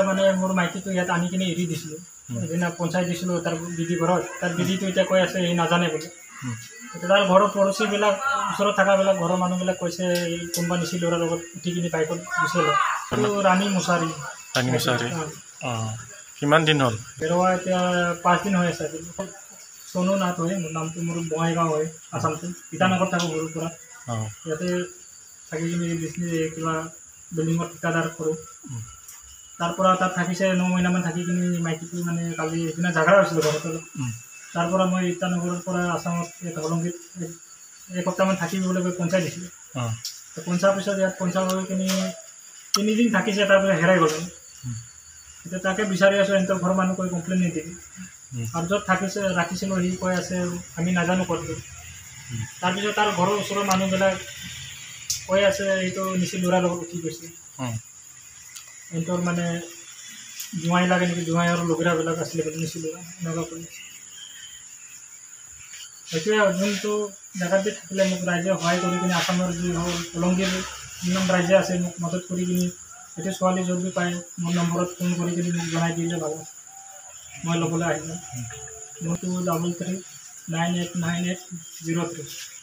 মানে মোৰ মাইকীটো ইয়াত আনি কিনে এৰি দিছিলোঁ সেইদিনা পঞ্চায়ত দিছিলোঁ তাৰ দিদি ঘৰত তাৰ দিদিটো এতিয়া কৈ আছে সি নাজানে বুলি এতিয়া তাৰ ঘৰৰ পৰচীবিলাক ওচৰত থকাবিলাক ঘৰৰ মানুহবিলাক কৈছে এই কোনোবা নিচি ল'ৰাৰ লগত উঠি কিনি বাইকত গুচিলে ৰাণী মুছাৰী অঁ কিমান দিন হ'ল হেৰুৱা এতিয়া 5 দিন হৈ আছে সোণু নাথ হয় মোৰ নামটো মোৰ বঙাইগাঁও হয় আসামটো ইটানগৰত থাকোঁ সৰুৰ পৰা ইয়াতে থাকি কিনি কিবা বিল্ডিঙত ঠিকাদাৰ কৰোঁ তাৰ পৰা তাত থাকিছে 9 মহিনামান থাকি কিনি মাইকীটো মানে কালি সেইদিনা ঝাগৰা হৈছিলোঁ ঘৰত তাৰ পৰা মই ইটানগৰৰ পৰা আসামত হলংগীত এসপ্তাহমান থাকিব বুলি কৈ পঞ্চায়ত দিছিলোঁ পঞ্চায়ত পিছত ইয়াত পঞ্চায়ত হৈ কিনি 3 দিন থাকিছে তাৰপিছত হেৰাই গ'ল এতিয়া তাকে বিচাৰি আছোঁ সিহঁতৰ ঘৰৰ মানুহ কৈ কমপ্লেইন নিদিলে আৰু য'ত থাকিছে ৰাখিছিলোঁ সি কৈ আছে আমি নাজানো ক'ত গ'ল তাৰপিছত তাৰ ঘৰৰ ওচৰৰ মানুহবিলাক কৈ আছে এইটো নিচি ল'ৰাৰ লগত উঠি গৈছে সিহঁতৰ মানে জোঁৱাই লাগে নেকি জোঁৱাই আৰু লগৰীয়াবিলাক আছিলে বুলি নিচি ল'ৰা এনেকুৱা কৰি সেইটোৱে যোনটো জেগাত দি থাকিলে মোক ৰাইজে সহায় কৰি কিনে আসামৰ যি হ'ল হলংগীৰ যিমান ৰাইজে আছে মোক মদত কৰি কিনি সেইটো ছোৱালী যদি পায় মোৰ নম্বৰত ফোন কৰি কিনি মোক জনাই দিলে ভাল মই ল'বলৈ আহিলোঁ মোৰটো 33989803